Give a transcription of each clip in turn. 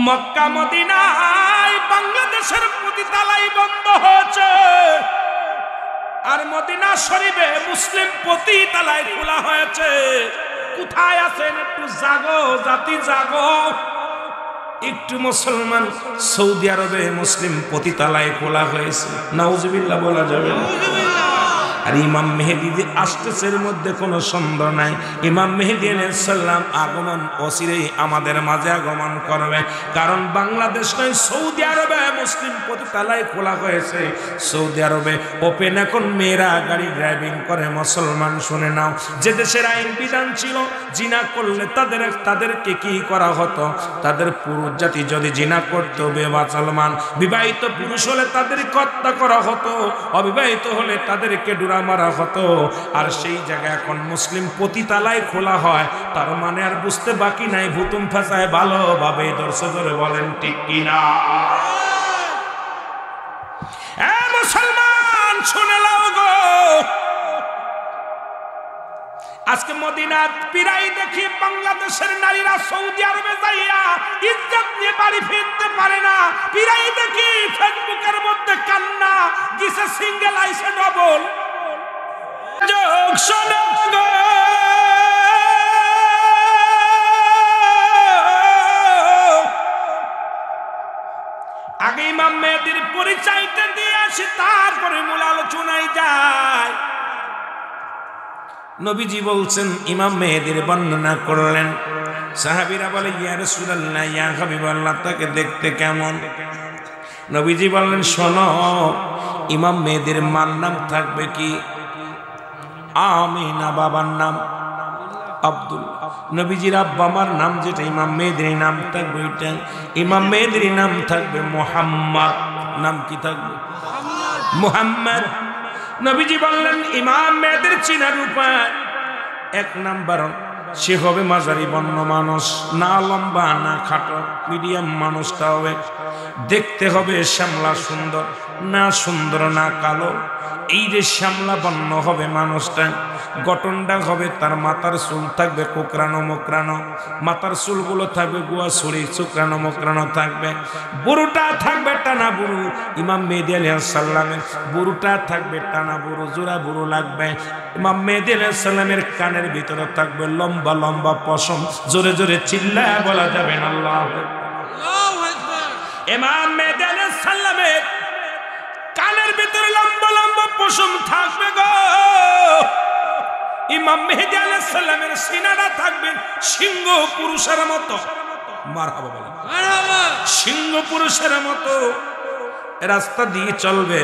মক্কা মদিনায় বাংলাদেশের পতিতালাই বন্ধ হয়েছে, আর মদিনা শরীফে মুসলিম পতিতালাই খোলা হয়েছে। কোথায় আছেন একটু জাগো, জাতি জাগো। একটু মুসলমান সৌদি আরবে মুসলিম পতিতালাই খোলা হয়েছে, নাউজুবিল্লাহ বলা যাবে না। আর ইমাম মেহেদী যে আসতেছে এর মধ্যে কোনো সন্দেহ নাই। ইমাম মেহেদী আলাইহিস সালাম আগমন অচিরেই আমাদের মাঝে আগমন করবে, কারণ বাংলাদেশ নয় সৌদি আরবে মুসলিম পতিতালাই খোলা হয়েছে। সৌদি আরবে ওপেন এখন মেয়েরা গাড়ি ড্রাইভিং করে। মুসলমান শুনে নাও, যে দেশের আইন বিধান ছিল জিনা করলে তাদেরকে কি করা হতো, তাদের পুরুষ জাতি যদি জিনা করতো বেবাচালমান, বিবাহিত পুরুষ হলে তাদেরকে হত্যা করা হতো, অবিবাহিত হলে তাদেরকে ডুরা মারা হতো। আর সেই জায়গায় এখন মুসলিম পতিতালাই খোলা হয়, তার মানে আর বুঝতে বাকি নাই ভুতুম ফাঁসায় ভালোভাবে দর্শক ধরে বলেন ঠিক কিনা। মুসলমান শুনে লাও গো, আজকে মদিনার পিরাই দেখি বাংলাদেশের নারীরা সৌদি আরবে যাইয়া ইজ্জত নিয়ে বাড়ি ফিরতে পারে না। পিরাই দেখি ফেসবুকের মধ্যে কান্না দিছে সিঙ্গেল আইসে ডবল। যোগ শোনো গো, আগে ইমাম মেহেদীর পরিচয়টা দিয়ে আসি, তারপরে মূল আলোচনায় যায়। নবীজি বলছেন, ইমাম মেহেদীর বর্ণনা করলেন। সাহাবীরা বলে, ইয়া রাসূলুল্লাহ, ইয়া হাবিবাল্লাহ, তাকে দেখতে কেমন? নবীজি বললেন, শোনো, ইমাম মেহেদীর মার নাম থাকবে কি আমিনা, বাবার নাম আব্দুল। নবীজির আব্বা মার নাম যেটা ইমাম মেহেদীর নাম থাকবে ওইটা। ইমাম মেহেদীর নাম থাকবে মুহাম্মদ। নাম কি থাকবে? মুহাম্মদ। নবীজি বললেন, ইমাম মেহেদীর চিনার উপায় এক নাম্বার, সে হবে মাঝারি বর্ণ মানুষ, না লম্বা না খাটো, মিডিয়াম মানুষটা হবে। দেখতে হবে শ্যামলা সুন্দর, না সুন্দর না কালো, এই যে শ্যামলা বর্ণ হবে মানুষটা। গঠনটা হবে, তার মাথার চুল থাকবে কোকড়ানো মোকড়ানো, মাথার চুলগুলো থাকবে গুয়া ছড়ি, চোকড়ানো মোকড়ানো থাকবে। বুড়োটা থাকবে টানা বুড়ো। ইমাম মেহেদী আলাইহিস সালামের বুড়োটা থাকবে টানা বুড়ো, জোড়া বুড়ো লাগবে। ইমাম মেহেদী আলাইহিস সালামের কানের ভিতরে থাকবে লম্বা লম্বা পশম। জোরে জোরে চিল্লায় বলা যাবে না আল্লাহু আকবার। ইমাম মেহেদী আলাইহিস সালামের কানের ভিতরে লম্বা লম্বা পশম থাকবে গো। ইমাম মেহেদী আলাইহিস সালামের সিনাটা থাকবে সিংহ পুরুষের মতো। মারহাবা বলেন, মারহাবা। সিংহ পুরুষের মতো রাস্তা দিয়ে চলবে,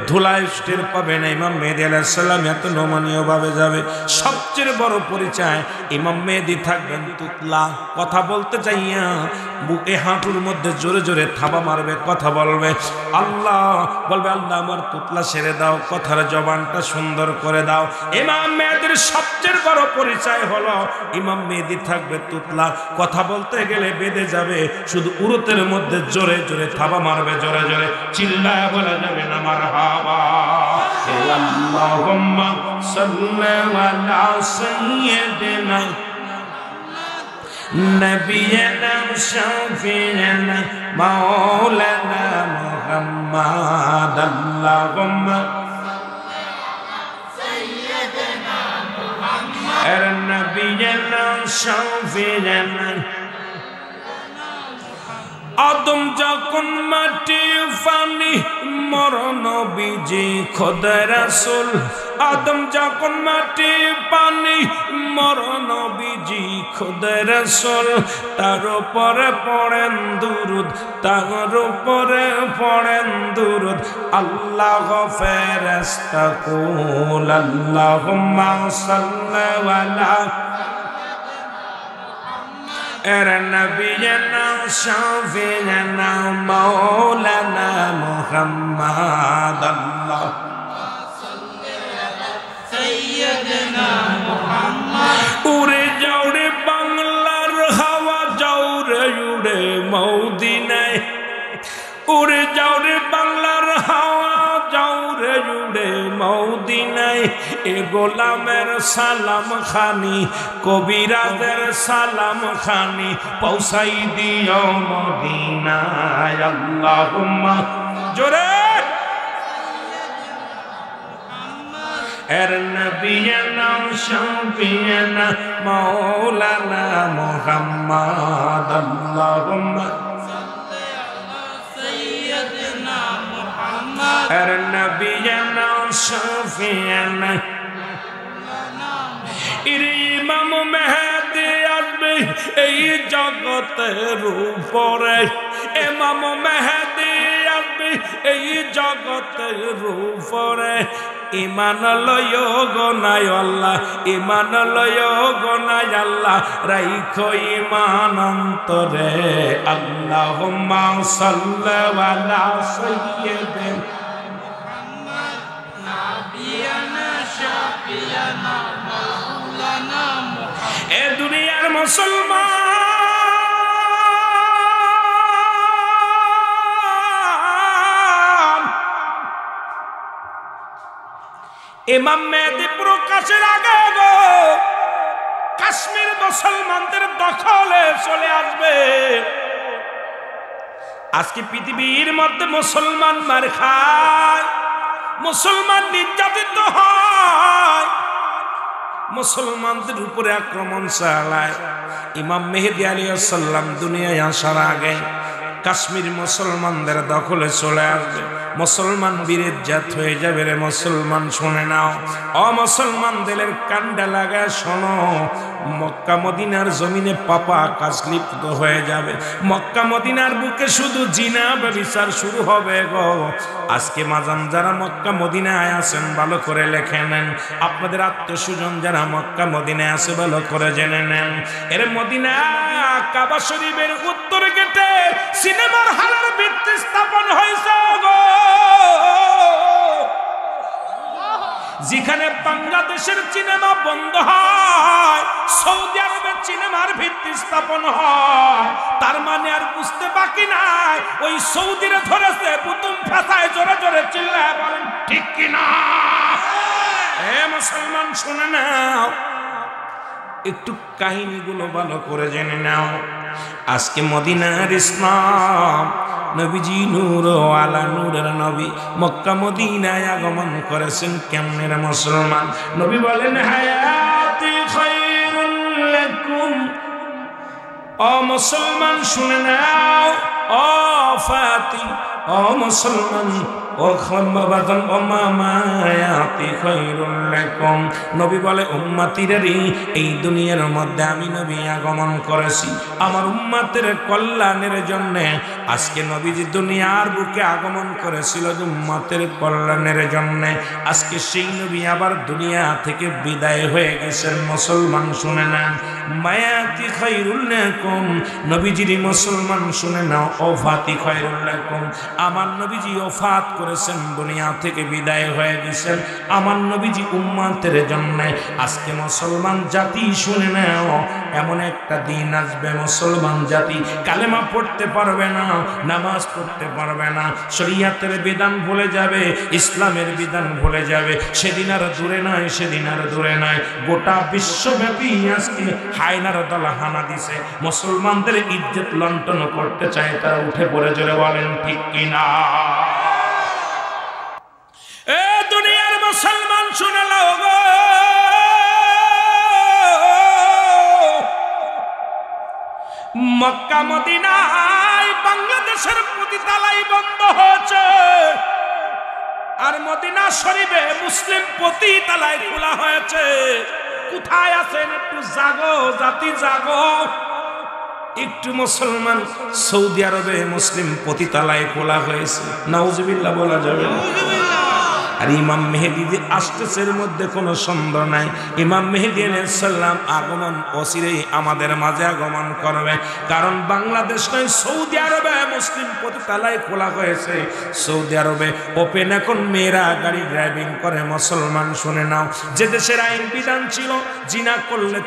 ধুলায় টের পাবে না। ইমাম মেহেদী আলাইহিস সালাম এত নমনীয় ভাবে যাবে। সবচেয়ে বড় পরিচয়, ইমাম মেহেদী থাকবেন তুতলা। কথা বলতে চাইয়া বুকে হাঁটুর মধ্যে জোরে জোরে থাবা মারবে, কথা বলবে। আল্লাহ বলবে, আল্লাহ আমার তুতলা সেরে দাও, কথার জবানটা সুন্দর করে দাও। ইমাম মেহেদীর সবচেয়ে বড় পরিচয় হলো, ইমাম মেহেদী থাকবে তুতলা, কথা বলতে গেলে বেঁধে যাবে, শুধু উরুতের মধ্যে জোরে জোরে থাবা মারবে, জোরে জোরে চিল্লায় বলা যাবে না মারহাবা। আল্লাহুম্মা সাল্লি আলা সাইয়্যিদিনা নবিয়িনা শাফিঈনা মাওলানা মুহাম্মাদ। আল্লাহুম্মা সাইয়্যিদিনা মুহাম্মাদ নবিয়িনা শাফিঈনা। আদম যখন মাটি পানি মরণ নবীজি খোদা রাসূল। আদম যখন মাটি পানি মরণ নবীজি খোদা রাসূল। তার উপরে পড়েন দুরূদ, তার উপরে পড়েন দুরূদ। আল্লাহ ফেরেশতা কুল আল্লাহুম্মা সাল্লি আলা নবিয়িনা শাফিঈনা মাওলানা মুহাম্মাদ। আল্লাহুম্মা সাল্লি আলা সাইয়্যিদিনা মুহাম্মাদ। উড়ে যাও রে বাংলার হাওয়া, যাও রে উড়ে মদিনায়। উড়ে যাও রে বাংলার হাওয়া, যাও রে উড়ে মদিনায় এ গোলামের সালাম খানি কবিরাজের সালাম খানি পৌঁছাই দিও মদিনায় আল্লাহুম্মা জোরে এর নবিয়ানা শাফিয়ানা মাওলানা মুহাম্মদ আল্লাহুম্মা এর নবিয়ানা শাফিয়ানা ইমাম মেহেদী আসবে এই জগতের উপরে ইমাম মেহেদী আসবে এই জগতের উপরে ইমান লয় গনায় আল্লাহ ইমান লয় গনায় আল্লাহ রাইখো ইমান অন্তরে আল্লাহুম্মা সাল্লি আলা সাইয়্যিদিনা মুহাম্মদ নাবিয়ানা শাফিয়ানা মাওলানা মুহাম্মদ এ দুনিয়ার মুসলমান ইমাম মেহেদী প্রকাশের আগে গো কাশ্মীর মুসলমানদের দখলে চলে আসবে। আজকে পৃথিবীর মধ্যে মুসলমান মার খায়, মুসলমান নির্যাতিত হয়, মুসলমানদের উপরে আক্রমণ চালায়। ইমাম মেহেদী আলাইহিস সালাম দুনিয়ায় আসার আগে কাশ্মীর মুসলমানদের দখলে চলে আসবে। মুসলমান বিরেজ্জাত হয়ে যাবে রে মুসলমান, শুনে নাও ও মুসলমান দিলের কান্ডা লাগা শোনো। মক্কা মদিনার জমিনে পাপা কাজ লিপ্ত হয়ে যাবে। মক্কা মদিনার বুকে শুধু জিনা ব্যভিচার শুরু হবে গো। আজকে মাজান যারা মক্কা মদিনায় আছেন ভালো করে লেখে নেন, আপনাদের আত্মীয় স্বজন যারা মক্কা মদিনায় আছে ভালো করে জেনে নেন। এর মদিনা কাবা শরীফের উত্তর গেটে সিনেমার হলের ভিত্তি স্থাপন হয়েছে গো। যেখানে বাংলাদেশের সিনেমা বন্ধ হয়, সৌদি আরবের সিনেমার ভিত্তি স্থাপন হয়। তার মানে আর বুঝতে বাকি নাই ওই সৌদিরে ধরেছে প্রথম ফাঁসায়। জোরে জোরে চিল্লায় বলেন ঠিক কিনা? হে মুসলমান শুনে নাও, একটু কাহিনীগুলো ভালো করে জেনে নাও। আজকে মদিনার ইসলাম নবীজি নূর আলা নূরের নবী মক্কা মদিনায় আগমন করেছেন কেমনে রে মুসলমান? নবী বলেন হায়াতি খায়রুল লাকুম। ও মুসলমান শুনে নাও, ও ফাতি, ও মুসলমান, ও খাম্বাবাদান ও মামায়াতি খায়রুল লাকুম। নবী বলে উম্মতিরেরই এই দুনিয়ার মধ্যে আমি নবী আগমন করেছি আমার উম্মতের কল্যাণের জন্য। আজকে নবীজি দুনিয়ার বুকে আগমন করেছিল উম্মতের কল্যাণের জন্য। আজকে সেই নবী আবার দুনিয়া থেকে বিদায় হয়ে গেছেন। মুসলমান শুনে নেন, মায়াতি খায়রুল লাকুম নবীজির মুসলমান শুনে নাও, ওফাতি খায়রুল লাকুম আমার নবীজি ওফাত করেছেন, দুনিয়া থেকে বিদায় হয়ে গেছেন আমার নবীজি উম্মতের জন্য। আজকে মুসলমান জাতি শুনে নাও, এমন একটা দিন আসবে মুসলমান জাতি কালেমা পড়তে পারবে না, নামাজ পড়তে পারবে না, শরীয়তের বিধান ভুলে যাবে, ইসলামের বিধান ভুলে যাবে। সেদিন আর দূরে নয়, সেদিন আর দূরে নয়, গোটা বিশ্বব্যাপী আজকে হায়নার দল হানা দিছে। মুসলমানদের ইজ্জত লণ্ঠন করতে চায়, তারা উঠে পড়ে জোরে বলেন ঠিক কিনা? এ দুনিয়ার মুসলমান শুনে নাও গো, মক্কা মদিনায় বাংলাদেশের পতিতালয় বন্ধ হয়েছে, আর মদিনা শরীফে মুসলিম পতিতালয় খোলা হয়েছে। কোথায় আছেন একটু জাগো, জাতি জাগো একটু। মুসলমান সৌদি আরবে মুসলিম পতিতালয় খোলা হয়েছে, নাউজুবিল্লাহ বলা যাবে না? আর ইমাম মেহেদী যে আসতেছে এর মধ্যে কোনো সন্দেহ নাই। ইমাম মেহেদী আলাইহিস সালাম আগমন অচিরেই আমাদের মাঝে আগমন করবে। কারণ বাংলাদেশ নয়, সৌদি আরবে মুসলিম পতিতালয় খোলা হয়েছে। সৌদি আরবে ওপেন এখন মেয়েরা গাড়ি ড্রাইভিং করে। মুসলমান শুনে নাও, যে দেশের আইন বিধান ছিল জিনা করলে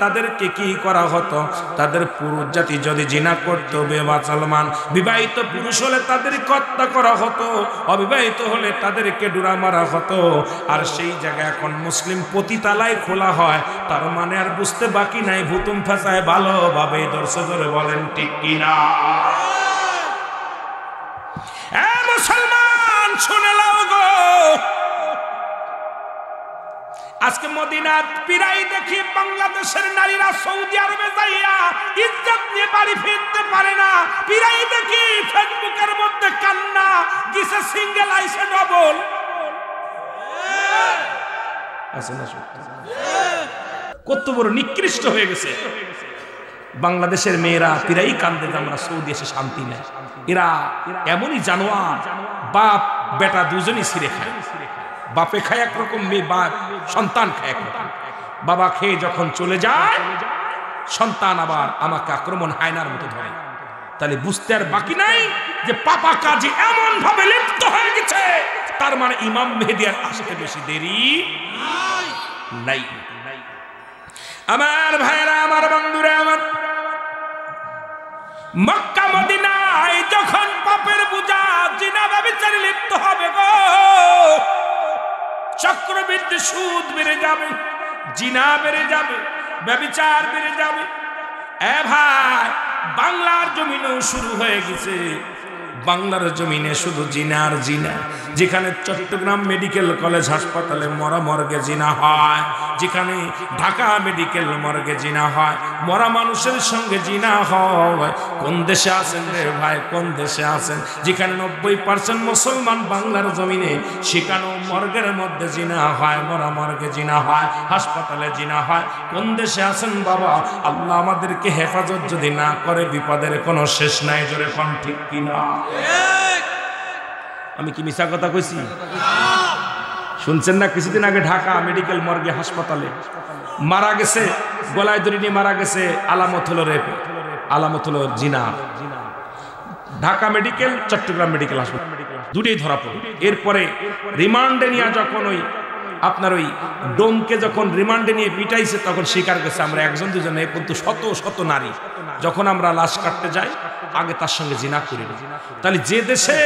তাদেরকে কি করা হতো? তাদের পুরুষ জাতি যদি জিনা করত বেবাচালমান, বিবাহিত পুরুষ হলে তাদেরকে হত্যা করা হতো, অবিবাহিত হলে তাদেরকে ডোরা মারা হতো, আর সেই জায়গায় এখন মুসলিম পতিতালায় খোলা হয়, তার মানে আর বুঝতে বাকি নাই ভুতুম ফেসায় ভালোভাবে দর্শক ধরে বলেন ঠিক কিনা? মুসলমান শুনে লাও গো, আজকে মদিনার পিরাই দেখি বাংলাদেশের নারীরা সৌদি আরবে যাইয়া ইজ্জত নিয়ে বাড়ি ফিরতে পারে না। পিরাই দেখি ফেসবুকের মধ্যে কান্না, গিসে সিঙ্গেল আইসে ডবল আছে না? কত বড় নিকৃষ্ট হয়ে গেছে বাংলাদেশের মেয়েরা। পিরাই কান্দে আমরা সৌদি এসে শান্তি নেই। এরা এমনই জানোয়ার, বাপ বেটা দুজনই ছিঁড়ে খায়। বাপে খায় একরকম, মেয়ে বাপ সন্তান খায় একরকম। বাবা খেয়ে যখন চলে যায়, সন্তান আবার আমাকে আক্রমণ হায়নার মতো ধরে। তাহলে বুঝতে আর বাকি নাই যে পাপা কাজে এমন ভাবে লিপ্ত হয়ে গেছে, তার মানে ইমাম মেহেদী আর আসতে বেশি দেরি নাই। আমার ভাইরা, আমার বন্ধুরা, আমার মক্কা মদিনায় যখন পাপের বোঝা জিনা ব্যভিচারে লিপ্ত হবে গো, চক্রবৃদ্ধি সুদ বেড়ে যাবে, জিনা বেড়ে যাবে, ব্যভিচার বেড়ে যাবে। এ ভাই, বাংলার জমিনেও শুরু হয়ে গেছে। বাংলার জমিনে শুধু জিনা আর জিনা। যেখানে চট্টগ্রাম মেডিকেল কলেজ হাসপাতালে মরা মর্গে জিনা হয়, যেখানে ঢাকা মেডিকেল মর্গে জিনা হয়, মরা মানুষের সঙ্গে জিনা হয়। কোন দেশে আছেন রে ভাই, কোন দেশে আছেন? যেখানে 90% মুসলমান বাংলার জমিনে, সেখানেও মর্গের মধ্যে জিনা হয়, মরা মর্গে জিনা হয়, হাসপাতালে জিনা হয়। কোন দেশে আছেন বাবা? আল্লাহ আমাদেরকে হেফাজত যদি না করে, বিপদের কোনো শেষ নাই। জোরে কোন ঠিক কিনা? আমি কি মিছা কথা কইছি? শুনছেন না? কিছুদিন আগে ঢাকা মেডিকেল মর্গে হাসপাতালে মারা গেছে, গলায় দড়ি নিয়ে মারা গেছে। আলামত হলো রেপ, আলামত হলো জিনা। ঢাকা মেডিকেল, চট্টগ্রাম মেডিকেল হাসপাতাল দুটোই ধরা পড়ে। এরপরে রিমান্ডে নিয়ে যখন ওই আপনার ওই ডোমকে যখন রিমান্ডে নিয়ে পিটাইছে, তখন স্বীকার গেছে আমরা একজন দুজন নয়, কিন্তু শত শত নারী যখন আমরা লাশ কাটতে যাই, আগে তার সঙ্গে জিনা করি না। তাহলে যে দেশে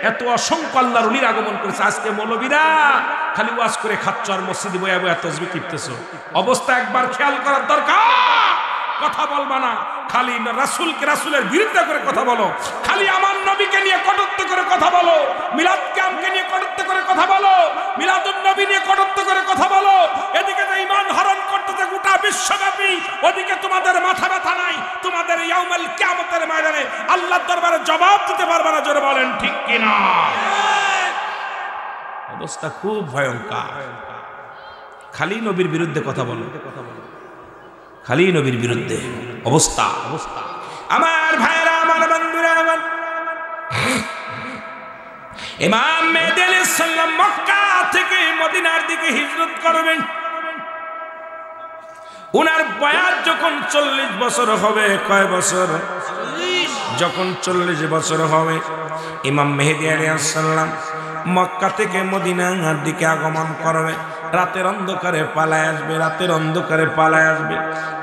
এত অসংখ্য আল্লাহর ওলির আগমন করেছে, আজকে মৌলবীরা খালি ওয়াজ করে খাচ্ছ আর মসজিদে বয়া বয়া তাসবিহ টিপতেছো। অবস্থা একবার খেয়াল করার দরকার। কথা বলবা না, খালি রাসূলকে রাসূলের বিরুদ্ধে করে কথা বলো, খালি আমার নবীকে নিয়ে কটূক্ত করে কথা বলো, মিলাদ কিয়ামকে নিয়ে কটূক্ত করে কথা বলো, মিলাদুন নবী নিয়ে কটূক্ত করে কথা বলো। এদিকে যে ঈমান হরণ করতেছে গোটা বিশ্বব্যাপী, ওদিকে তোমাদের মাথা ব্যথা নাই। তোমাদের ইয়াউমুল কিয়ামতের ময়দানে আল্লাহর দরবারে জবাব দিতে পারবে না। জোরে বলেন ঠিক কিনা? অবস্থা খুব ভয়ঙ্কর। খালি নবীর বিরুদ্ধে কথা বলো, খালি নবীর বিরুদ্ধে অবস্থা। আমার ভাইরা, আমার বন্ধুরা, আমার ইমাম মেহেদী আলাইহিস সালাম মক্কা থেকে মদিনার দিকে হিজরত করবেন। উনার বয়স যখন 40 বছর হবে, কয় বছর? যখন 40 বছর হবে, ইমাম মেহেদী আলাইহিস সালাম মক্কা থেকে মদিনার দিকে আগমন করবে। রাতের অন্ধকারে পালায় আসবে, রাতের অন্ধকারে পালায় আসবে।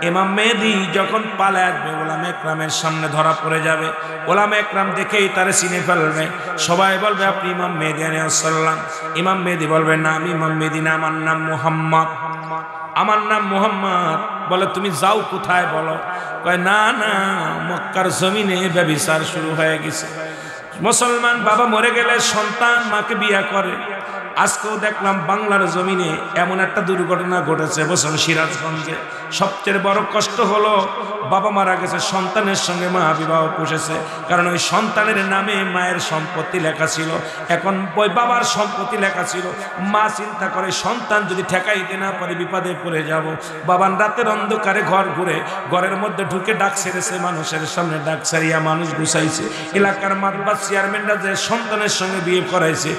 ইমাম মেহেদী যখন পালায় আসবে, ওলামা একরামের সামনে ধরা পড়ে যাবে। ওলামা একরাম দেখেই তারে চিনে ফেলবে। সবাই বলবে আপনি ইমাম মেহেদী আলাইহিস সালাম। ইমাম মেহেদী বলবে না, আমি ইমাম মেহেদী না, আমার নাম মুহাম্মদ, আমার নাম মুহাম্মদ। বলে তুমি যাও কোথায়? বলো। কয় না না, মক্কার জমিনে ব্যভিচার শুরু হয়ে গেছে। মুসলমান বাবা মরে গেলে সন্তান মাকে বিয়ে করে। আজকেও দেখলাম বাংলার জমিনে এমন একটা দুর্ঘটনা ঘটেছে বছর সিরাজগঞ্জে। সবচেয়ে বড় কষ্ট হলো বাবা মারা গেছে, সন্তানের সঙ্গে মা বিবাহ পুষেছে। কারণ ওই সন্তানের নামে মায়ের সম্পত্তি লেখা ছিল, এখন ওই বাবার সম্পত্তি লেখা ছিল। মা চিন্তা করে সন্তান যদি ঠেকাইতে না পারে বিপদে পড়ে যাব। বাবার রাতের অন্ধকারে ঘর ঘুরে ঘরের মধ্যে ঢুকে ডাক ছেড়েছে, মানুষের সামনে ডাক ছাড়িয়া মানুষ গুছাইছে। এলাকার মাতবার চেয়ারম্যানরা যে সন্তানের সঙ্গে বিয়ে করাইছে,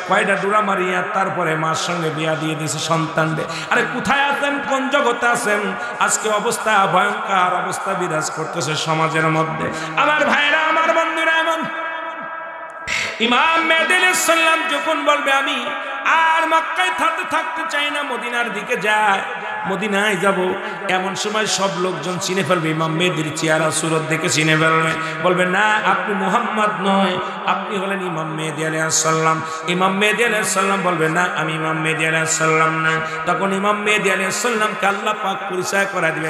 কয়টা ডুরা মারিয়া তারপরে মার সঙ্গে বিয়া দিয়ে দিয়েছে সন্তানদের। আরে কোথায় আছেন, কোন জগতে আছেন? আজকে অবস্থা ভয়ঙ্কর, অবস্থা বিরাজ করতেছে সমাজের মধ্যে। আমার ভাইরা, আমার বন্ধুরা, এমন ইমাম মেহেদী আলাইহিস সালাম যখন বলবে আমি আর মক্কায় থাকতে চাই না, মদিনার দিকে যায়, মদিনায় যাব, এমন সময় সব লোকজন চিনে ফেলবে, ইমাম মেহেদীর চেহারা সুরত দেখে চিনে ফেলবে, বলবে না আপনি মুহাম্মদ নয়, আপনি হলেন ইমাম মেহেদী আলাইহিস সালাম। ইমাম মেহেদী আলাইহিস সালাম বলবে না আমি ইমাম মেহেদী আলাইহিস সালাম না। তখন ইমাম মেহেদী আলাইহিস সালামকে আল্লাহ পাক পরিচয় করা দিবে,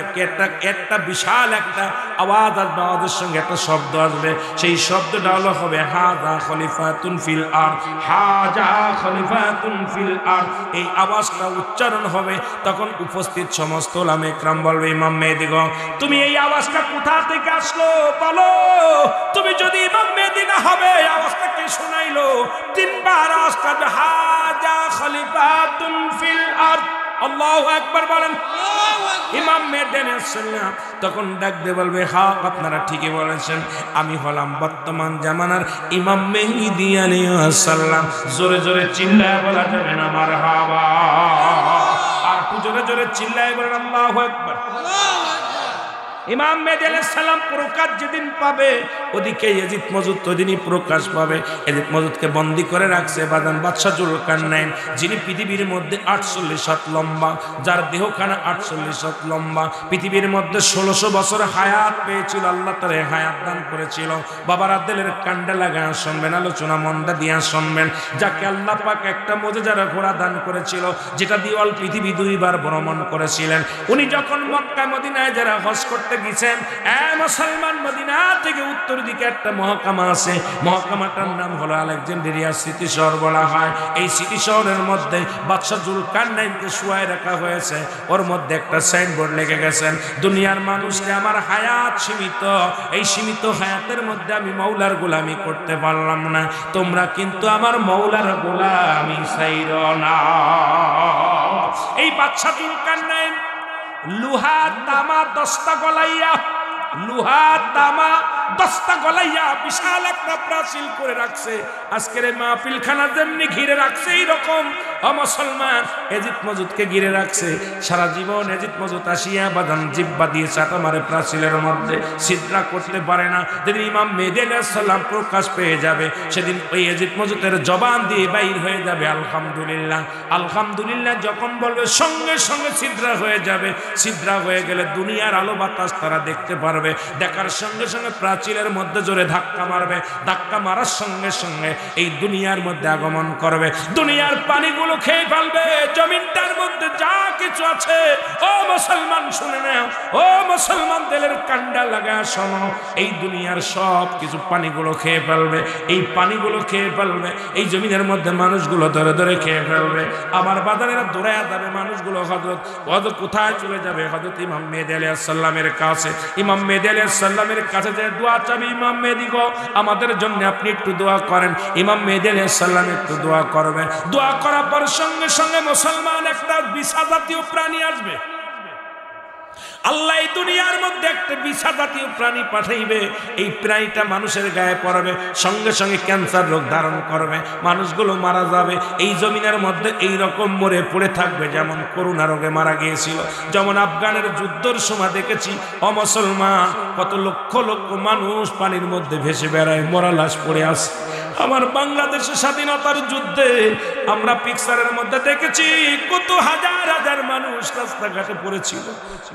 একটা বিশাল একটা আওয়াজ আসবে, আওয়াজের সঙ্গে একটা শব্দ আসবে, সেই শব্দটা হলো হবে হাযা খলিফাতুন ফিল আরদ, হাযা খলিফাতুন ফিল আরদ। এই আওয়াজটা উচ্চারণ হবে, তখন উপস্থিত সমস্ত উলামা ইকরাম বলবে ইমাম মেহেদী গো তুমি এই আওয়াজটা কোথা থেকে আসলো বলো, তুমি যদি ইমাম মেহেদী না হবে আওয়াজটা কে শোনাইলো? তিনবার আওয়াজটা হাযা খলিফাতুন ফিল আরদ, আল্লাহু আকবার বলেন। ইমাম মেহেদী আলাইহিস সালাম তখন ডাক দিয়ে বলবে হ্যাঁ আপনারা ঠিকই বলেছেন, আমি হলাম বর্তমান জামানার ইমাম মেহেদী আলাইহিস সালাম। জোরে জোরে চিল্লায় বলা যাবে না মারহাবা, আর জোরে জোরে চিল্লায় বলেন আল্লাহু আকবার। ইমাম মেহেদী আলাইহিস সালাম প্রকাশ যেদিন পাবে, ওদিকে ইয়াজিদ মজুদ ওদিনই প্রকাশ পাবে। ইয়াজিদ মজুদকে বন্দী করে রাখছে বাদান বাদশা জুলকারনাইন, যিনি পৃথিবীর মধ্যে 48 হাত লম্বা, যার দেহখানা 48 হাত লম্বা, পৃথিবীর মধ্যে 1600 বছর হায়াত পেয়েছিল, আল্লাহ তার হায়াত দান করেছিল। বাবার আদেলের কান্ডা লাগায় শুনবেন, আলোচনা মন্দা দিয়া শুনবেন, যাকে আল্লাহ পাক একটা মুজিজার ঘোড়া দান করেছিল, যেটা দিয়ে অল পৃথিবী 2 বার ভ্রমণ করেছিলেন। উনি যখন মক্কা মদিনায় যারা হজ করতে গেছেন, মুসলমান মদিনা থেকে উত্তর দিকে একটা মহকামা আছে, মহকামাটার নাম হলো আলেকজান্দ্রিয়া সিটি শহর বলা হয়। এই সিটি শহরের মধ্যে বাদশা জুলকারনাইনকে শুয়ায় রাখা হয়েছে, ওর মধ্যে একটা সাইনবোর্ড লেগে গেছেন, দুনিয়ার মানুষকে আমার হায়াত সীমিত, এই সীমিত হায়াতের মধ্যে আমি মৌলার গোলামি করতে পারলাম না, তোমরা কিন্তু আমার মৌলার গোলামি ছাইরো না। এই বাদশা জুলকারনাইন লুহা তামা দস্তা গলাইয়া, লুহা তামা দস্তা গলাইয়া বিশাল একটা প্রাচীর করে রাখছে। আজকের এই মাহফিলখানা যেমনি ঘিরে রাখছে, এইরকম মুসলমান ইয়াজিদ মজুদকে ঘিরে রাখছে। সারা জীবন ইয়াজিদ মজুদ আসিয়া বাদান জিব্বা দিয়ে চাটা মারে প্রাচীরের মধ্যে, ছিদ্রা করতে পারে না। যেদিন ইমাম মেহেদী আলাইহিস সালাম প্রকাশ পেয়ে যাবে, সেদিন ওই ইয়াজিদ মজুদের জবান দিয়ে বাইর হয়ে যাবে আলহামদুলিল্লাহ, আলহামদুলিল্লাহ। যখন বলবে সঙ্গে সঙ্গে ছিদ্রা হয়ে যাবে, ছিদ্রা হয়ে গেলে দুনিয়ার আলো বাতাস তারা দেখতে পারবে, দেখার সঙ্গে সঙ্গে প্রাচীরের মধ্যে জোরে ধাক্কা মারবে, ধাক্কা মারার সঙ্গে সঙ্গে এই দুনিয়ার মধ্যে আগমন করবে, দুনিয়ার পানিগুলো খেয়ে ফেলবে, জমিনটার মধ্যে যা কিছু আছে। ও মুসলমান শুনে নাও, ও মুসলমান দিলের কান্ডা লাগা শোনো, এই দুনিয়ার সব কিছু পানিগুলো খেয়ে ফেলবে, এই পানিগুলো খেয়ে ফেলবে, এই জমিনের মধ্যে মানুষগুলো ধরে ধরে খেয়ে ফেলবে। আমার বাজারেরা দৌড়ায় যাবে মানুষগুলো, হযরত কোথায় চলে যাবে? হযরত ইমাম মেহেদী আলাইহিস সালামের কাছে। ইমাম মেহেদী আলাইহিস সালামের কাছে যে দোয়া চাবি, ইমাম মেহেদী গো আমাদের জন্য আপনি একটু দোয়া করেন। ইমাম মেহেদী আলাইহিস সালাম একটু দোয়া করবে, দোয়া করার পর সঙ্গে সঙ্গে মুসলমান একটা বিছা জাতীয় প্রাণী আসবে। আল্লাহ এই দুনিয়ার মধ্যে একটা বিছা জাতীয় প্রাণী পাঠাইবে, এই প্রাণীটা মানুষের গায়ে পড়বে, সঙ্গে সঙ্গে ক্যান্সার রোগ ধারণ করবে, মানুষগুলো মারা যাবে। এই জমিনের মধ্যে এই রকম মরে পড়ে থাকবে, যেমন করোনা রোগে মারা গিয়েছিল, যেমন আফগানের যুদ্ধের সময় দেখেছি মুসলমান কত লক্ষ লক্ষ মানুষ পানির মধ্যে ভেসে বেড়ায়, মরা লাশ পড়ে আসে। আমার বাংলাদেশের স্বাধীনতার যুদ্ধে আমরা পিকচারের মধ্যে দেখেছি কত হাজার হাজার মানুষ রাস্তাঘাটে পড়েছিল,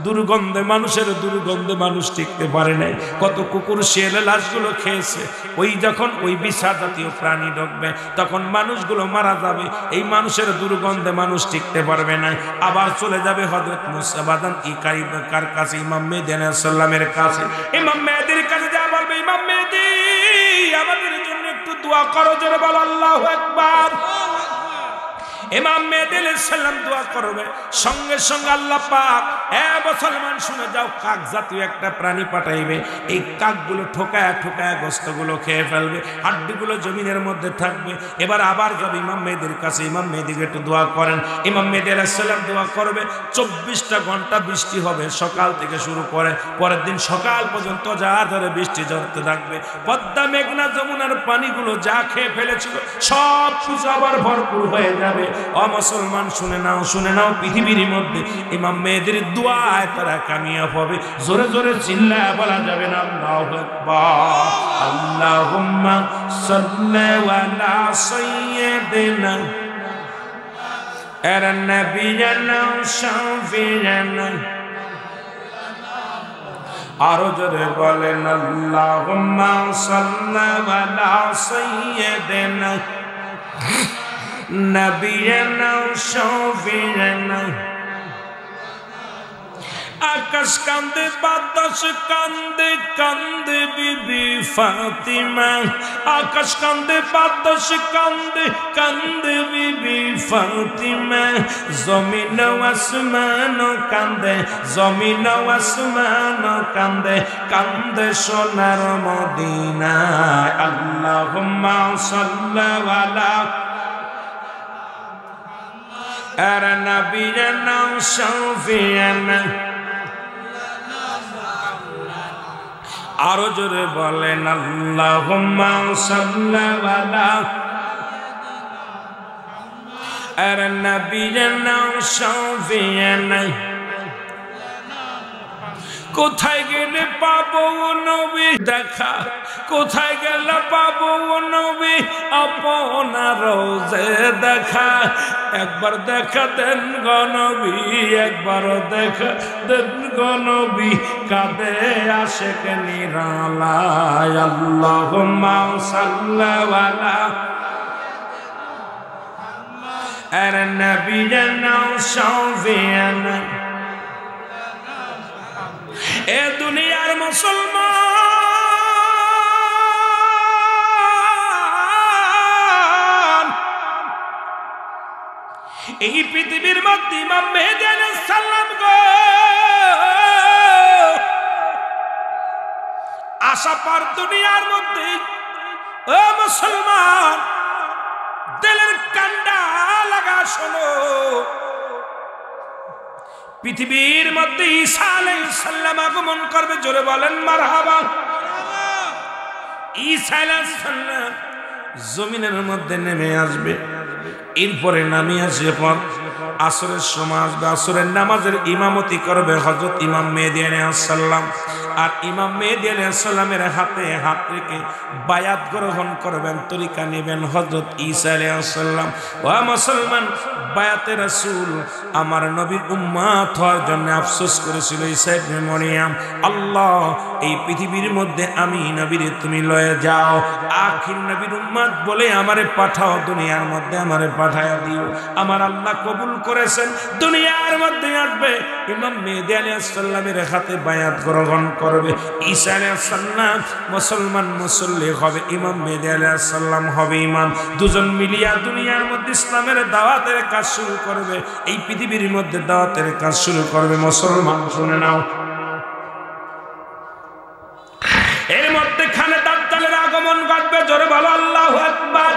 দুর্গন্ধে, মানুষের দুর্গন্ধে মানুষ টিকতে পারে নাই, কত কুকুর শিয়ালে লাশগুলো খেয়েছে। ওই যখন ওই বিছা জাতীয় প্রাণী ঢুকবে তখন মানুষগুলো মারা যাবে, এই মানুষের দুর্গন্ধে মানুষ টিকতে পারবে না, আবার চলে যাবে হযরত মুসা বাদান কার কাছে? ইমাম মেহেদী আলাইহিস সালামের কাছে। ইমাম মেহেদীর কাছে যা বলবে, ইমাম মেহেদী আমাদের জন্য একটু দোয়া করো, জোরে বলো আল্লাহু আকবার। ইমাম মেহেদী আলাইহিস সালাম দোয়া করবে, সঙ্গে সঙ্গে আল্লাহ পাক মুসলমান শুনে যাও, কাক জাতীয় একটা প্রাণী পাঠাইবে, এই কাকগুলো ঠোকায়া ঠোকায়া গোশতগুলো খেয়ে ফেলবে, হাড্ডিগুলো জমিনের মধ্যে থাকবে। এবার আবার যাবে ইমাম মেহেদীর কাছে, ইমাম মেহেদীকে একটু দোয়া করেন। ইমাম মেহেদী আলাইহিস সালাম দোয়া করবে, 24টা ঘন্টা বৃষ্টি হবে, সকাল থেকে শুরু করে পরের দিন সকাল পর্যন্ত যা ধরে বৃষ্টি ঝরতে থাকবে। পদ্মা মেঘনা যমুনার পানিগুলো যা খেয়ে ফেলেছিল সব কিছু আবার ভরপুর হয়ে যাবে। মুসলমান শুনে নাও, শুনে নাও, পৃথিবীর মধ্যে ইমাম মেহেদীর দোয়ায় তারা কামিয়াব হবে। জোরে জোরে চিল্লায় বলা যাবে না আল্লাহু আকবার। আল্লাহুম্মা সাল্লি আলা সাইয়্যিদিনা এর নবিয়ানা শাফিয়ানা আরো জোরে বলেন আল্লাহুম্মা সাল্লি আলা সাইয়্যিদিনা নবিয়ানা শাফিয়ানা আকাশ কান্দে বাতাস কান্দে কান্দে বিবি ফাতিমা আকাশ কান্দে বাতাস কান্দে কান্দে বিবি ফাতিমা জমিন আসমান কান্দে জমিন আসমান কান্দে কান্দে সোনার মদিনা আল্লাহুম্মা সাল্লি আলা আর নবিয়ানা শাফিয়ানা আরো জোরে বলেন আল্লাহুম্মা সাল্লি আলা আর নবিয়ানা শাফিয়ানা কোথায় গেলে পাবো নবী দেখা কোথায় গেলে পাবো নবী আপনার রোজে দেখা একবার দেখা দেন গো নবী একবার দেখা দেন গো নবী কাঁদে আশিক নিরালায় আল্লাহুম্মা সাল্লি আলা আর নবিয়ানা শাফিয়ানা এ দুনিয়ার মুসলমান এই পৃথিবীর মধ্যে ইমাম মেহেদী আলাইহিস সালাম গো আশা পার দুনিয়ার মধ্যে ও মুসলমান দিলের কান্ডা লাগা শোনো পৃথিবীর মধ্যে ঈসা আলাইহিস সালাম আগমন করবে জোরে বলেন মারহাবা ঈসা আলাইহিস সালাম জমিনের মধ্যে নেমে আসবে এরপরে নামিয়ে আসে পর আসরের সময় আসবে আসরের নামাজের ইমামতি করবে হযরত ইমাম মেহেদী আলাইহিস সালাম আর ইমাম মেহেদী আলাইহিস সালামের হাতে হাত রেখে বায়াত গ্রহণ করবেন তরিকা নেবেন হযরত ঈসা আলাইহিস সালাম ও মুসলমান বায়াতে রাসূল আমার নবীর উম্মত হওয়ার জন্য আফসোস করেছিল ঈসা ইবনে মরিয়ম আল্লাহ এই পৃথিবীর মধ্যে আমি নবীরে তুমি লয়ে যাও আখির নবীর উম্মত বলে আমারে পাঠাও দুনিয়ার মধ্যে আমারে পাঠায়া দিও আমার আল্লাহ কবুল করেছেন দুনিয়ার মধ্যে আসবে ইমাম মেহেদী আলাইহিস সালামের হাতে বায়াত গ্রহণ করবে ঈসা আলাইহিস সালাম মুসলমান মুসল্লি হবে ইমাম মেহেদী আলাইহিস সালাম হবে ইমাম দুজন মিলিয়া দুনিয়ার মধ্যে ইসলামের দাওয়াতের কাজ শুরু করবে এই পৃথিবীর মধ্যে দাওয়াতের কাজ শুরু করবে মুসলমান শুনে নাও এর মধ্যে খানে দাজ্জালের আগমন ঘটবে জোরে বলো আল্লাহু আকবার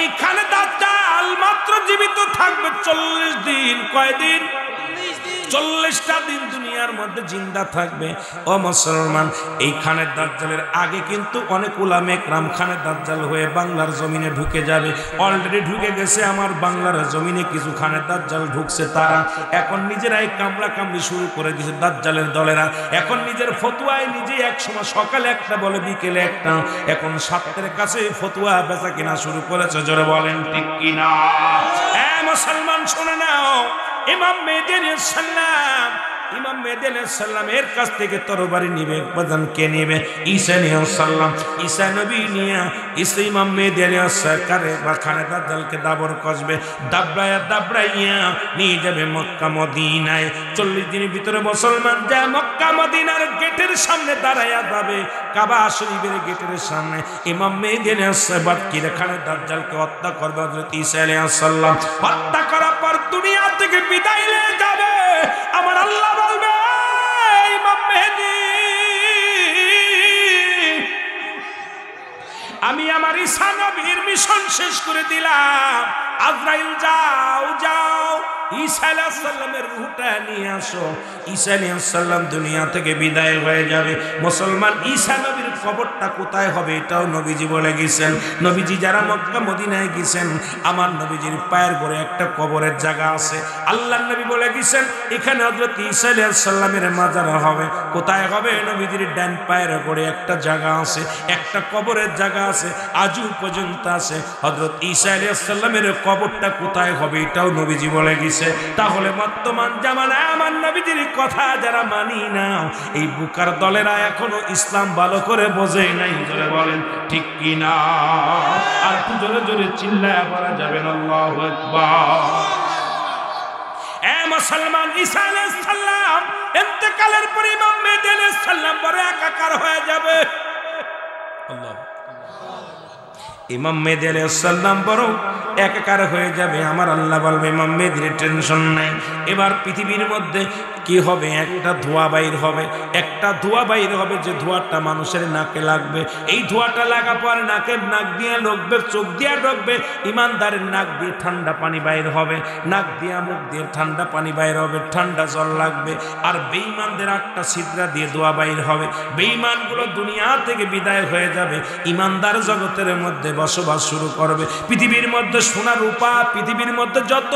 এইখানে দাজ্জাল মাত্র জীবিত থাকবে 40 দিন কয়দিন 40টা দিন দুনিয়ার মধ্যে জিন্দা থাকবে ও মুসলমান এইখানে দাজ্জালের আগে কিন্তু অনেক উলামা একরাম খানে দাজ্জাল হয়ে বাংলার জমিনে ঢুকে যাবে অলরেডি ঢুকে গেছে আমার বাংলার জমিনে কিছু খানে দাজ্জাল ঢুকছে তারা এখন নিজেরাই কামলা কামড়ি শুরু করে দিয়েছে দাজ্জালের দলেরা এখন নিজের ফতোয়ায় নিজে এক সময় সকালে একটা বলে বিকেলে একটা এখন সাতটার কাছে ফতোয়া বেচা কিনা শুরু করেছে জোরে বলেন ঠিক কিনা মুসলমান শুনে নাও ইমাম মেহেদী আলাইহিস সালাম ইমাম মেহেদী আলাইহিস সালামের কাছ থেকে তরবারি নিবে প্রধান কে নেবে ঈসা আলাইহিস সালাম ঈসা নবী নিয়া ঈসা ইমাম মেহেদী আলাইহিস সরকারে বাখানে দাজ্জালকে দাবর কসবে দাবড়াইয়া নিয়ে যাবে মক্কা মদিনায় 40 দিনের ভিতরে মুসলমান যা মক্কা মদিনার গেটের সামনে দাঁড়ায়া যাবে কাবা শরীফের গেটের সামনে ইমাম মেহেদী আলাইহিস সালাম কি খানে দাজ্জালকে হত্যা করবে হযরত ঈসা আলাইহিস সালাম হত্যা করার পর দুনিয়া থেকে বিদায় নিয়ে যাবে আমার আল্লাহ বলবে ইমাম মেহেদী আমি আমার ঈসা নবীর মিশন শেষ করে দিলাম আজরাইল যাও যাও ঈসা আলাইহিস সালামের রূহটা নিয়ে আসো ঈসা আলাইহিস সালাম দুনিয়া থেকে বিদায় হয়ে যাবে মুসলমান ঈসা নবীর কবরটা কোথায় হবে এটাও নবীজি বলে গেছেন। নবীজি যারা মক্কা মদিনায় গেছেন, আমার নবীজির পায়ের পরে একটা কবরের জায়গা আছে। আল্লাহর নবী বলে গেছেন এখানে হযরত ঈসা আলাইহিস সালামের মাজার হবে। কোথায় হবে? নবীজির ডান পায়ের পরে একটা জায়গা আছে, একটা কবরের জায়গা আছে, আজও পর্যন্ত আছে। হযরত ঈসা আলাইহিস সালামের কবরটা কোথায় হবে এটাও নবীজি বলে গেছে। তাহলে বর্তমান জামানায় আমার নবীজির কথা যারা মানি না, এই বুকার দলেরা এখনো ইসলাম ভালো করে বোঝে নাই। জোরে বলেন ঠিক কি না? আর একটু জোরে জোরে চিল্লায় বলা যাবেন আল্লাহু আকবার। এ মুসলমান, ঈসা আলাইহিস সালাম ইন্তেকালের পর ইমাম মেহদী আলাইহিস সালাম বড় একাকার হয়ে যাবে। আল্লাহ, ইমাম মেহদী আলাইহিস সালাম বড় একাকার হয়ে যাবে। আমার আল্লাহ বলবে ইমাম মেহদীর টেনশন নাই। এবার পৃথিবীর মধ্যে কি হবে? একটা ধোঁয়া বাইর হবে, একটা ধোঁয়া বাইর হবে যে ধোঁয়াটা মানুষের নাকে লাগবে। এই ধোঁয়াটা লাগা পর নাকের নাক দিয়ে ঢুকবে, চোখ দিয়ে ঢুকবে, ইমানদারের নাক দিয়ে ঠান্ডা পানি বাইর হবে, নাক দিয়ে মুখ দিয়ে ঠান্ডা পানি বাইর হবে, ঠান্ডা জল লাগবে। আর বেঈমানদের একটা ছিদ্রা দিয়ে ধোঁয়া বাইর হবে। বেঈমানগুলো দুনিয়া থেকে বিদায় হয়ে যাবে, ইমানদার জগতের মধ্যে বসবাস শুরু করবে। পৃথিবীর মধ্যে সোনা রূপা, পৃথিবীর মধ্যে যত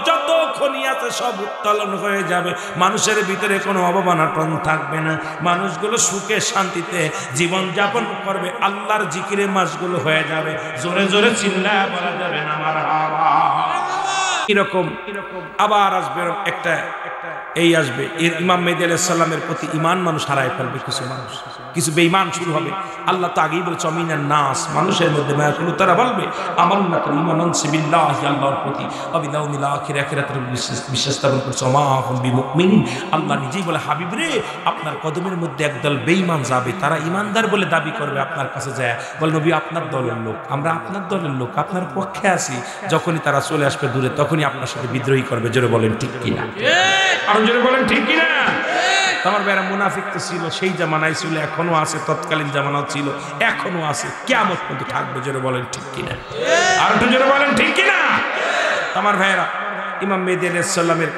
যত খনি আছে সব উত্তোলন হয়ে যাবে। মানুষের ভিতরে কোনো অবমাননা থাকবে না। মানুষগুলো সুখে শান্তিতে জীবন যাপন করবে। আল্লাহর জিকিরে মাসগুলো হয়ে যাবে। জোরে জোরে চিল্লায় বলা যাবে না মারহাবা। এরকম আবার আসবে একটা এই আসবে এর ইমাম মেহদী আলাইহিস সালামের প্রতি ঈমান মানুষ হারায় ফেলবে। কিছু মানুষ, কিছু বেঈমান শুরু হবে। আল্লাহ তো আগেই বলেছে অমিনান নাস, মানুষের মধ্যে মায়া করলে তারা বলবে আমান্না করি ঈমানান বিল্লাহি, আল্লাহর প্রতি, অবিল আখির আখিরাতের বিশ্বাস স্থাপন করছে, ওমা হুম বিমুমিনিন। আল্লাহ নিজেই বলে হাবিব রে, আপনার কদমের মধ্যে একদল বেঈমান যাবে, তারা ঈমানদার বলে দাবি করবে আপনার কাছে যায়, বল নবী আপনার দলের লোক, আমরা আপনার দলের লোক, আপনার পক্ষে আছি। যখনই তারা চলে আসবে দূরে, তখনই আপনার সাথে বিদ্রোহী করবে। জোরে বলেন ঠিক কিনা? আর জোরে বলেন ঠিক কিনা? তোমার বেড়া মুনাফিক তো ছিল, সেই জামানায় ছিল, এখনো আছে, তৎকালীন জামানাও ছিল, এখনো আছে, কিয়ামত পর্যন্ত থাকবে। জোরে বলেন ঠিক কিনা? আর একটু জোরে বলেন ঠিক কিনা? তোমার ভাইয়েরা, ইমাম মেহদী আলাইহিস সালামের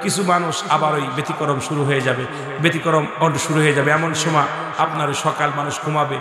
কিছু মানুষ আবার ওই ব্যতিক্রম শুরু হয়ে যাবে, ব্যতিক্রম শুরু হয়ে যাবে। এমন সময় আপনার সকাল মানুষ ঘুমাবে,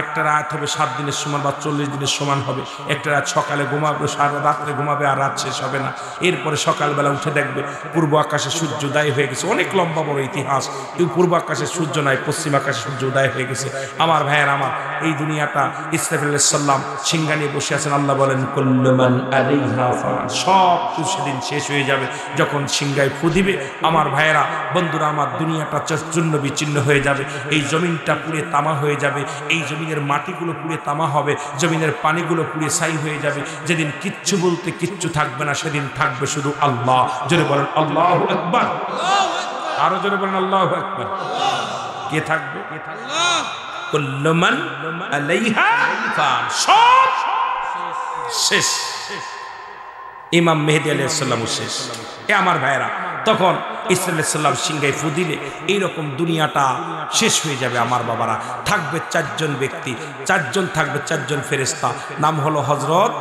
একটা রাত হবে 7 দিনের সমান বা 40 দিনের সমান হবে। একটা রাত সকালে ঘুমাবে, সারা রাত্রে ঘুমাবে, আর রাত শেষ হবে না। এরপরে সকালবেলা উঠে দেখবে পূর্ব আকাশে সূর্য উদয় হয়ে গেছে। অনেক লম্বা বড় ইতিহাস। এই পূর্ব আকাশে সূর্য নাই, পশ্চিম আকাশে সূর্য উদয় হয়ে গেছে। আমার ভাইয়ের, আমার এই দুনিয়াটা ইসরাফিল আলাইহিস সালাম সিংহা নিয়ে বসে আছেন। আল্লাহ বলেন কুল্লু মান আলাইহা ফান, সব কিছু সেদিন শেষ হয়ে যাবে। যখন সিংহায় ফু দিবে, আমার ভাইয়েরা, বন্ধুরা আমার, দুনিয়াটা চূর্ণ বিচ্ছিন্ন হয়ে যাবে। এই জমিনটা পুড়ে তামা হয়ে যাবে, এই জমিনের মাটিগুলো পুড়ে তামা হবে, জমিনের পানিগুলো পুড়ে ছাই হয়ে যাবে। যেদিন কিচ্ছু বলতে কিচ্ছু থাকবে না, সেদিন থাকবে শুধু আল্লাহ। জোরে বলেন আল্লাহু আকবার। আরো জোরে বলেন আল্লাহু আকবার। কে থাকবে? আল্লাহ। কুল্লু মান আলাইহা ফান, সব শেষ। ইমাম মেহদী আলাইহিস সালাম শেষ। এ আমার ভাইয়েরা, তখন ঈসা আলাইহিস সালাম সিংহায় ফু দিলে এইরকম দুনিয়াটা শেষ হয়ে যাবে। আমার বাবারা, থাকবে 4 জন ব্যক্তি, 4 জন থাকবে, 4 জন ফেরেশতা। নাম হলো হযরত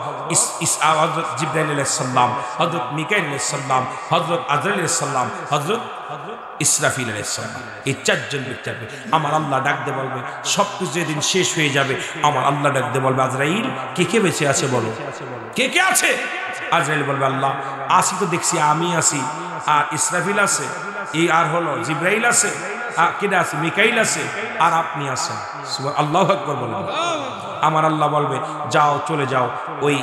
জিবরাইল আলাইহিস সালাম, হযরত মিকাইল আলাইহিস সালাম, হযরত আজরাইল আলাইহিস সালাম, হযরত ইসরাফিল আলাইহিস সালাম। এই 4 জন ব্যক্তি থাকবে। আমার আল্লাহ ডাকতে বলবে, সবকিছু যেদিন শেষ হয়ে যাবে, আমার আল্লাহ ডাকতে বলবে আজরাইল কে কে বেঁচে আছে বলো, কে কে আছে? আজরাইল বলবে আল্লাহ আসি তো দেখছি, আমি আছি, আর ইসরাফিল আছে, এই আর হলো জিবরাইল আছে, আর কেডা আছে? মিকাইল আছে, আর আপনি আছেন। আল্লাহু আকবার বলবেন। আমার আল্লাহ বলবে যাও, চলে যাও, ওই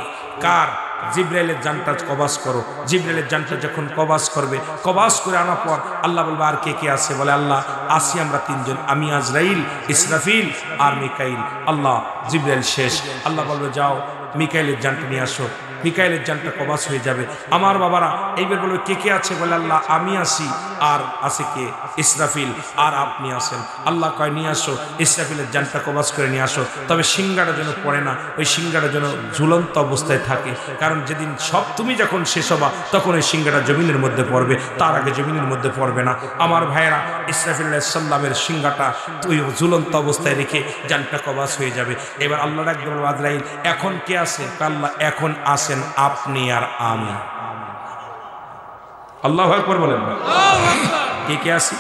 কার জিবরাইলের জানটা কবাজ করো। জিবরাইলের জানটা যখন কবাজ করবে, কবাজ করে আনার পর আল্লাহ বলবে আর কে কে আছে? বলে আল্লাহ আসি আমরা 3 জন, আমি আজরাইল, ইসরাফিল আর মিকাইল। আল্লাহ জিবরাইল শেষ। আল্লাহ বলবে যাও মিকাইলের জানটা নিয়ে আসো। মিকাইলের জানটা কবাজ হয়ে যাবে। আমার বাবারা, এইবার বলবে কে কে আছে? বলে আল্লাহ আমি আসি, আর আছে কে? ইসরাফিল, আর আপনি আছেন। আল্লাহ কয় নিয়ে আসো, ইসরাফিলের জানটা কবাজ করে নিয়ে আসো। তবে সিংহাটা যেন পড়ে না, ওই সিংহাটা যেন ঝুলন্ত অবস্থায় থাকে। কারণ যেদিন সব তুমি যখন শেষ হবা, তখন ওই সিংহাটা জমিনের মধ্যে পড়বে, তার আগে জমিনের মধ্যে পড়বে না। আমার ভাইয়েরা, ইসরাফিল আলাইহিস সালামের সিংহাটা ওই ঝুলন্ত অবস্থায় রেখে জানটা কবাজ হয়ে যাবে। এবার আল্লাহ ডাকবে আজরাইল এখন কে আছে? আল্লাহ এখন আছেন আপনি আর আমি। আল্লাহু আকবার বলেন। কে কে আছে?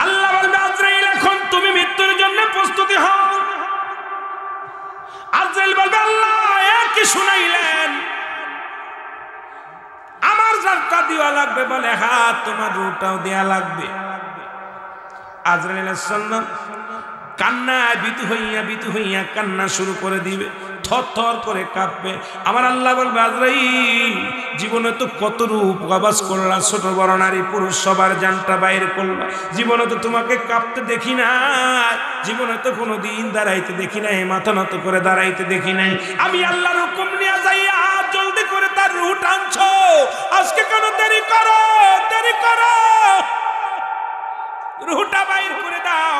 আল্লাহ বলবে আজরাইল এখন আজরাইল বলবে আল্লাহ কি শুনাইলেন, আমার জানটা দেওয়া লাগবে, বলে হ্যাঁ তোমার রূহটাও দেয়া লাগবে। আজরাইল আলাইহিস সালাম কান্নায় বিতু হইয়া কান্না শুরু করে দিবে, থর করে কাঁপবে। আমার আল্লাহ বলবে আজরাইল জীবনে তো কত রূপ গবাস করলা, ছোট বড় নারী পুরুষ সবার জানটা বাইরে করলা, জীবনে তো তোমাকে কাঁপতে দেখি না, জীবনে তো কোনোদিন দাঁড়াইতে দেখি নাই, মাথা নত করে দাঁড়াইতে দেখি নাই। আমি আল্লাহর হুকুম নিয়ে যাইয়া জলদি করে তার রূহ টানছো, আজকে কেন দেরি করো, রূহটা বাইর করে দাও।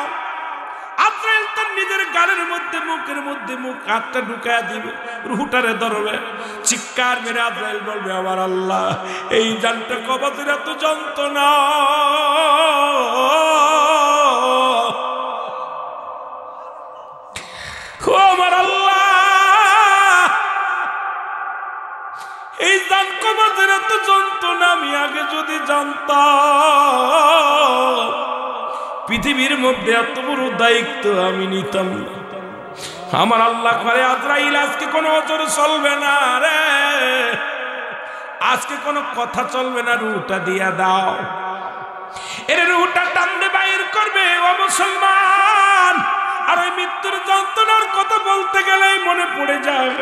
আজরাইল তার নিজের গালের মধ্যে মুখের মধ্যে মুখ হাতটা ঢুকায়া দিবে, রূহটারে ধরবে, চিৎকার মেরে আজরাইল বলবে আমার আল্লাহ এই জানটা কবজের এত যন্ত্রণা, আমার আল্লাহ এই জান কবজের এত যন্ত্রণা আমি আগে যদি জানতাম পৃথিবীর মধ্যে এত বড় দায়িত্ব আমি নিতাম না। আমার আল্লাহ করে আজরাইল আজকে কোনো অজর চলবে না রে, আজকে কোনো কথা চলবে না, রূহটা দিয়া দাও। এর রূহটা টানলে বাইর করবে ও মুসলমান। আর ওই মৃত্যুর যন্ত্রণার কথা বলতে গেলেই মনে পড়ে যায়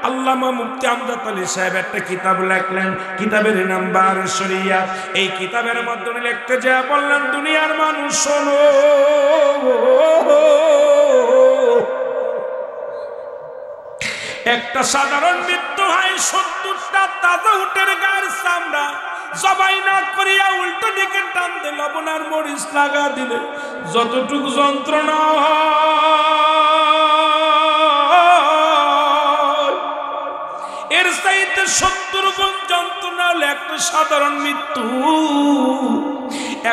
আল্লামা মুফতি আমজাদ আলী সাহেব একটা কিতাব লেখলেন, কিতাবের নাম বারে শরিয়াত। এই কিতাবের মধ্যে লিখতে যা বললেন দুনিয়ার মানুষ শোনো, একটা সাধারণ মৃত্যু হয় 70টা তাজা উটের গায়ের চামড়া জবাই না করিয়া উল্টো দিকে টান দিয়ে লবণ আর মরিচ লাগা দিলে যতটুকু যন্ত্রণা এর চাইতে 70 গুণ যন্ত্রণা হলে একটা সাধারণ মৃত্যু।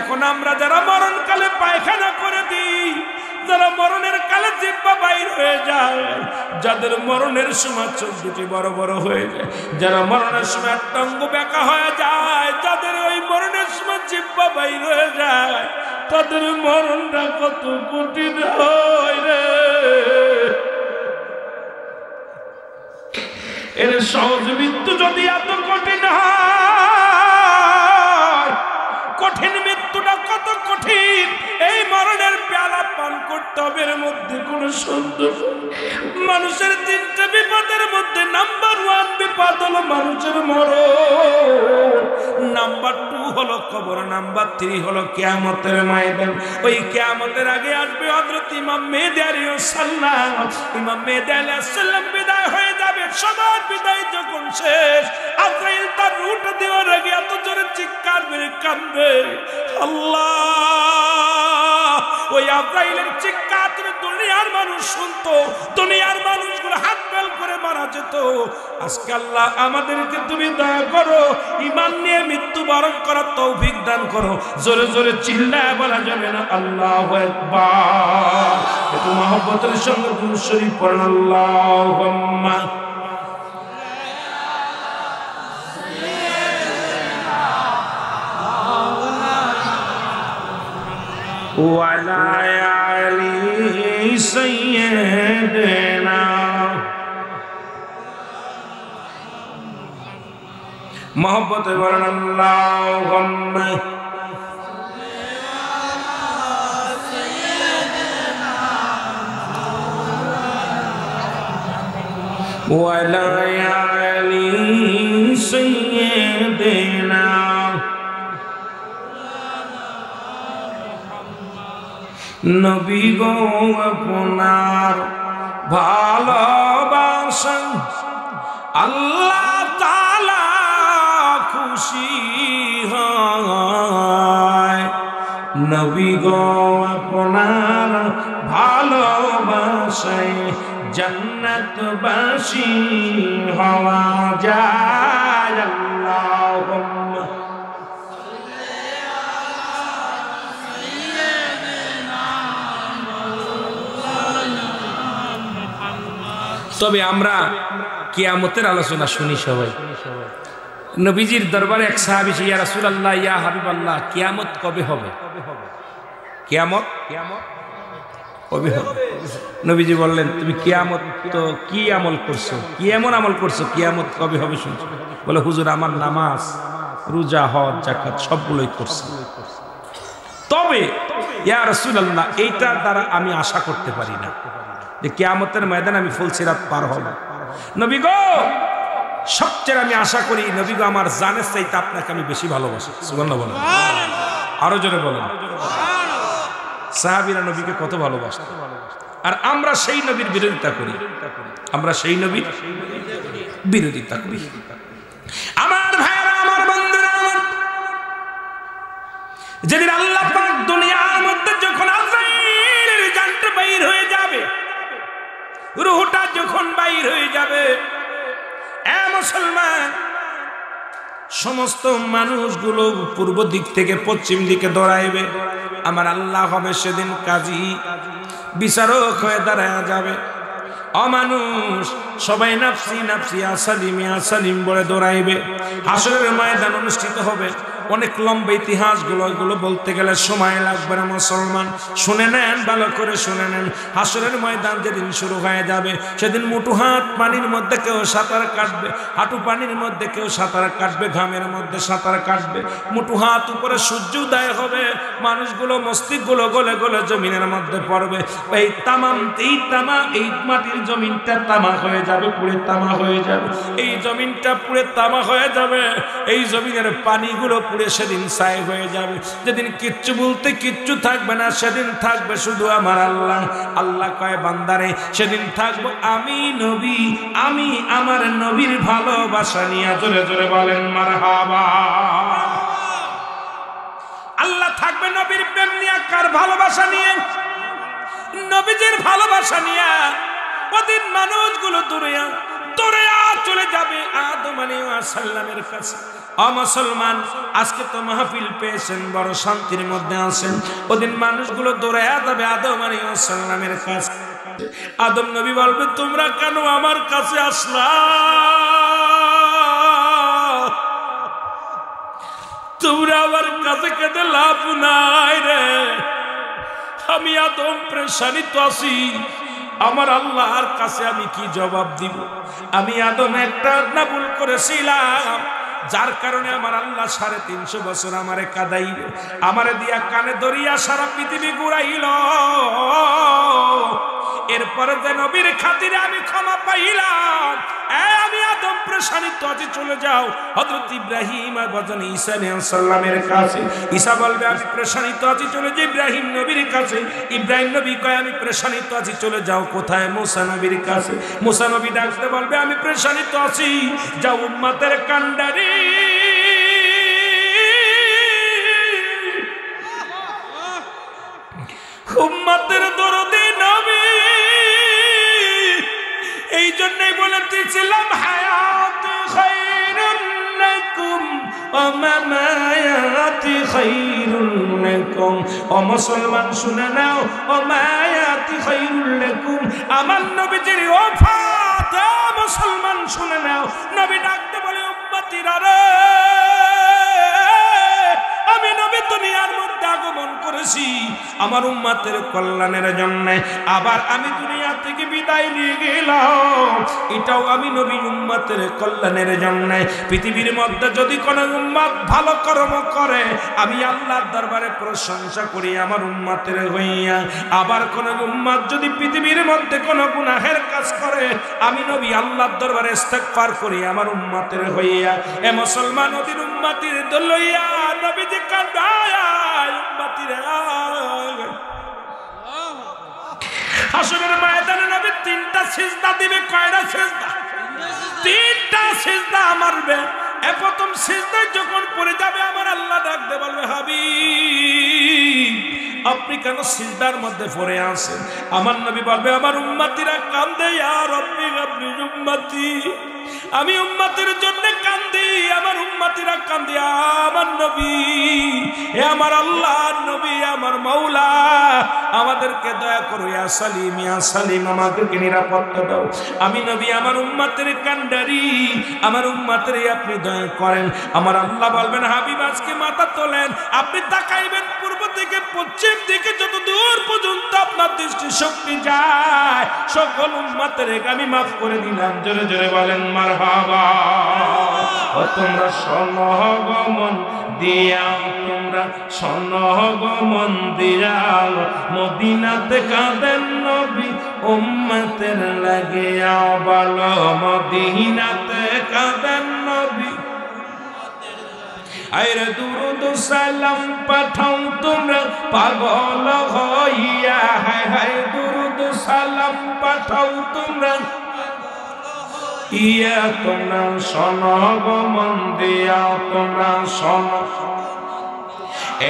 এখন আমরা যারা মরণকালে পায়খানা করে দিই, যারা মরণের কালে জিহ্বা বাইর হয়ে যায়, যাদের মরণের সময় চোখ দুটি বড় বড় হয়ে যায়, যারা মরণের সময় টঙ্গ বেঁকা হয়ে যায়, যাদের ওই মরণের সময় জিহ্বা বাইর হয়ে যায়, তাদের মরণটা কত কঠিন হয় রে। এর সহজ মৃত্যু যদি এত কঠিন হয়, কঠিন মৃত্যুটা কত কঠিন। এই মরণের পেয়ালা পান করতে হবে, এর মধ্যে কোন সুন্দর মানুষের 3টে বিপদের মধ্যে নাম্বার 1 বিপদ হলো মানুষের মরণ, নাম্বার 2 হলো কবর, নাম্বার 3 হলো কিয়ামতের ময়দান। ওই কিয়ামতের আগে আসবে হযরত ইমাম মেহেদী আলাইহিস সালাম। ইমাম মেহেদী আলাইহিস সালাম বিদায় হয়ে যাবে, সবার বিদায় যখন শেষ, আজরাইল তার রূহটা দেওয়ার আগে এত জোরে চিৎকার মেরে কাঁদবে আল্লাহ। ওই আজরাইলের চিৎকার দুনিয়ার মানুষ শুনতো, দুনিয়ার মানুষগুলো হাত বেল করে মারা যেত। আজকে আল্লাহ আমাদেরকে তুমি দয়া করো, ঈমান নিয়ে মৃত্যু বরণ করার তৌফিক দান করো। জোরে জোরে চিল্লায় বলা যাবে না আল্লাহু আকবার। একটু মহব্বতের সঙ্গে দুরূদ শরীফ পড়েন আল্লাহুম্মা ওয়ালা আলি সাইয়্যিদিনা। মহব্বতে বলেন আল্লাহুম্মা ওয়ালা আলি সাইয়্যিদিনা। নবী গো আপনার ভালোবাসা আল্লাহ তাআলা খুশি হয়। নবী গো আপনার ভালোবাসায় জান্নাতবাসী হওয়া যায়। আল্লাহুম্মা তবে আমরা কিয়ামতের আলোচনা শুনি সবাই। নবীজির দরবারে এক সাহাবী এসে ইয়া রাসূলুল্লাহ ইয়া হাবিবাল্লাহ কিয়ামত কবে হবে? কিয়ামত কবে হবে? নবীজি বললেন তুমি কিয়ামত তো কি আমল করছো, কি এমন আমল করছো, কিয়ামত কবে হবে শুনছো? বলে হুজুর আমার নামাজ রোজা হজ যাকাত সবগুলোই করছি, তবে ইয়া রাসূলুল্লাহ এইটার দ্বারা আমি আশা করতে পারি না যে কিয়ামতের ময়দানে আমি ফুলসিরাত পার হব। নবী গো সবচেয়ে আমি আশা করি নবী গো আমার জানের চাইতে আপনাকে আমি বেশি ভালোবাসি। সুবহানাল্লাহ বলেন, আরো জোরে বলেন। সাহাবীরা নবীকে কত ভালোবাসত, আর আমরা সেই নবীর বিরোধিতা করি, আমরা সেই নবীর বিরোধিতা করি। আমার ভাইরা, আমার বন্ধুরা, আমার যেদিন আল্লাহ পাক দুনিয়ার মধ্যে যখন আযাইলের জানটা বাইর হয়ে যাবে, রূহটা যখন বাইর হয়ে যাবে, এ মুসলমান সমস্ত মানুষগুলো পূর্ব দিক থেকে পশ্চিম দিকে দৌড়াইবে। আমার আল্লাহ হবে সেদিন কাজী, বিচারক হয়ে দাঁড়ায় যাবে। অমানুষ সবাই নাফসি নাফসি আসালিম আসালিম বলে দৌড়াইবে। হাসরের ময়দান অনুষ্ঠিত হবে। অনেক লম্বা ইতিহাস গুলো বলতে গেলে সময় লাগবে না। মুসলমান শুনে নেন, ভালো করে শুনে নেন। হাসরের ময়দান যেদিন শুরু হয়ে যাবে, সেদিন মুঠো হাত পানির মধ্যে কেউ সাঁতার কাটবে, হাঁটু পানির মধ্যে কেউ সাঁতার কাটবে, ঘামের মধ্যে সাঁতার কাটবে। মুঠো হাত উপরে সূর্য উদয় হবে, মানুষগুলো মস্তিষ্কগুলো গলে গলে জমিনের মধ্যে পড়বে। এই এই মাটির জমিনটা তামা হয়ে যাবে, পুড়ে তামা হয়ে যাবে। এই জমিনটা পুড়ে তামা হয়ে যাবে, এই জমিনের পানিগুলো পুড়ে সেদিন ছাই হয়ে যাবে। যেদিন কিচ্ছু বলতে কিচ্ছু থাকবে না, সেদিন থাকবে শুধু আমার আল্লাহ। আল্লাহ কয় বান্দারে সেদিন থাকবো আমি নবী, আমি আমার নবীর ভালোবাসা নিয়ে। জোরে জোরে বলেন মারহাবা। আল্লাহ থাকবে নবীর প্রেম নিয়ে। কার ভালোবাসা নিয়ে? নবীজির ভালোবাসা নিয়ে। ওদিন মানুষগুলো দূরে চলে যাবে আদম আলাইহিস সালামের কাছে। মুসলমান আজকে তো মাহফিল পেয়েছেন, বড় শান্তির মধ্যে আছেন। ওদিন মানুষগুলো দৌড়ায়া যাবে আদম আলাইহিস সালামের কাছে। আদম নবী বলবে তোমরা কেন আমার কাছে আসলা? তোমরা আমার কাছে কেঁদে লাভ নাই রে। আমি আদম পেরেশানিতে আছি, আমার আল্লাহর কাছে আমি কি জবাব দিব? আমি আদম একটা না ভুল করেছিলাম, যার কারণে আমার আল্লাহ 350 বছর আমারে কাঁদাইল, আমারে দিয়া কানে দরিয়া সারা পৃথিবী ঘুরাইল। এরপরে যে নবীর খাতিরে আমি ক্ষমা পাইলাম। আমি আদম পেরেশানিত আছি, চলে যাও হযরত ইব্রাহিম আর বজন ঈসা আলাইহিস সালামের কাছে। ঈসা বলবে আমি পেরেশানিত আছি, চলে যাই ইব্রাহিম নবীর কাছে। ইব্রাহিম নবী কয় আমি পেরেশানিত আছি, চলে যাও কোথায়? মুসা নবীর কাছে। মুসা নবী ডাকতে বলবে আমি পেরেশানিত আছি, যাও উম্মতের কান্ডারি উম্মতের দরদী নবী। এই জন্যই বলেছিলাম হায়াতি খায়রুল লাকুম ওয়া মামায়াতি খায়রুল লাকুম। ও মুসলমান শুনে নাও, ও মায়াতি খায়রুল লাকুম, আমার নবীজির ওফাত। মুসলমান শুনে নাও, নবী ডাকতে বলে উম্মতিরা রে, আমি নবী দুনিয়ার মধ্যে আগমন করেছি আমার উম্মতের কল্যাণের জন্য। আবার আমি দুনিয়া থেকে বিদায় নিয়ে গেলাম, এটাও আমি নবী উম্মতের কল্যাণের জন্য। পৃথিবীর মধ্যে যদি কোন উম্মত ভালো কর্ম করে, আমি আল্লাহর দরবারে প্রশংসা করি আমার উম্মতের হইয়া। আবার কোন উম্মত যদি পৃথিবীর মধ্যে কোন গুনাহের কাজ করে, আমি নবী আল্লাহর দরবারে ইস্তেগফার করি আমার উম্মতের হইয়া। এ মুসলমান ওদের উম্মতির দলইয়া নবী যে কাঁদায় উম্মতিরা। হাসরের ময়দানে নবী 3টা সিজদা দিবে। কয়টা সিজদা? 3টা সিজদা মারবে। প্রথম সিজদায় যখন পড়ে যাবে, আমার আল্লাহ ডাকতে বলবে হাবিব আপনি কেন সিজদার মধ্যে পড়ে আছেন? আমার নবী বলবে আমার উম্মতিরা কান্দে, ইয়া রাব্বি আপনি উম্মতি, আমি উম্মতের জন্য কান্দি, আমার উম্মতিরা কান্দে। আমার নবী, হে আমার আল্লাহর নবী, আমার মাওলা, আমাদেরকে দয়া করো, ইয়া সালিম আমাদেরকে নিরাপত্তা দাও। আমি নবী আমার উম্মতের কান্ডারি, আমার উম্মতের আপনি দয়া করেন। আমার আল্লাহ বলবেন হাবিব আজকে মাথা তোলেন, আপনি তাকাইবেন পূর্ব থেকে পশ্চিম দিকে যত দূর পর্যন্ত আপনার দৃষ্টি শক্তি যায় সকল উম্মতের আমি মাফ করে দিলাম। জোরে জোরে বলেন মারহাবা। ও তোমরা সনগমন দিয়া, তোমরা সনগমন দিয়া মদিনাতে কাঁদেন নবী উম্মতের লাগিয়া বলো মদিনাতে কাঁদেন নবী। আরে দুরুদ সালাম পাঠাও তোমরা পাগল হইয়া, হায় হায় দুরুদ সালাম পাঠাও তোমরা ইয়া তোমরা সনগমন দিয়া, তোমরা সন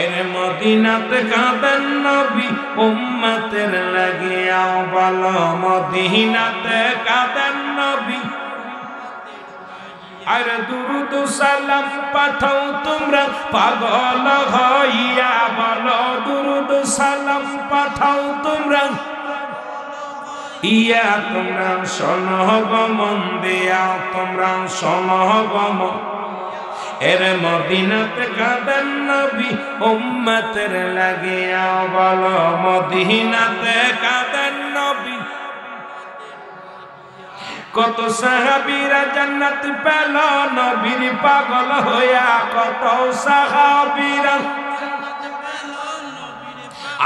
এর মদিনাতে কাঁদেন নবী উম্মতের লাগিয়া বলো মদিনাতে কাঁদেন নবী। আরে দুরুদ সালাম পাঠাও তোমরা পাগল হইয়া বলো দুরুদ সালাম পাঠাও তোমরা ইয়া তোমরা সনগমন দিয়া, তোমরা সনগমন এর মদিনাতে কাঁদেন নবী উম্মতের লাগিয়া বলো মদিনাতে কাঁদেন নবী। কত সাহাবীরা জান্নাত পেল নবীর পাগল হইয়া, কত সাহাবীরা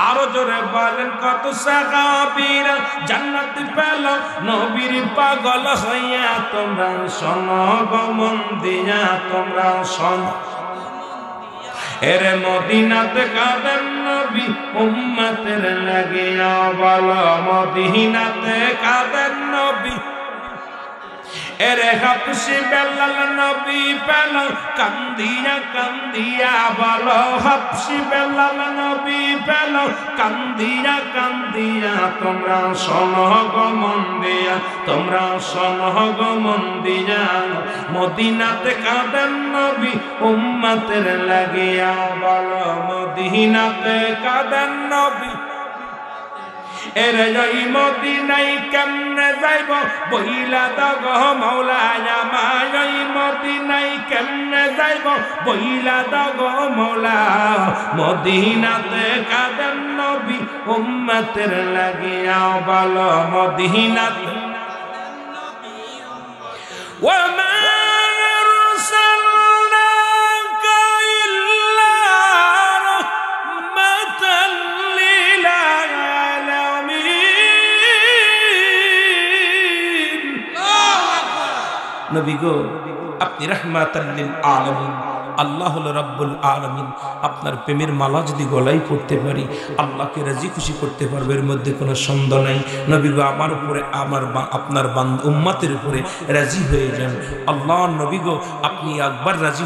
আরো জোরে বলেন কত সাহাবীরা জান্নাত পেল নবীর পাগল হইয়া। তোমরা সনগমন দিয়া, তোমরা সন এর মদিনাতে কাঁদেন নবী উম্মতের লাগিয়া বলো মদিনাতে কাঁদেন নবী। এরে হাবশি বেলাল নবী পেল কান্দিয়া কান্দিয়া বলো হাবশি বেলাল নবী পেল কান্দিয়া কান্দিয়া। তোমরা সনগমন দিয়া, তোমরা সনগমন দিয়া মদিনাতে কাঁদেন নবী উম্মতের লাগিয়া বলো মদিনাতে কাঁদেন নবী। এরে ওই মদিনায় কেমনে যাইব বইলা দাগ মৌলা আমায়, ওই মদিনায় কেমনে যাইব বইলা দাগ মৌলা মদিনাতে কাঁদেন নবী উম্মতের লাগিয়া বলো মদিনাতে। ওয়ামা নবী গো আপনি রাহমাতাল লিল আলামিন, আল্লাহ হলো রব্বুল আলামিন। আপনার প্রেমের মালা যদি গলায় পড়তে পারি আল্লাহকে রাজি খুশি করতে পারবে, এর মধ্যে কোনো সন্দেহ নাই। নবী গো আমার উপরে আমার আপনার উম্মতের উপরে রাজি হয়ে যান। আল্লাহ নবী গো আপনি একবার রাজি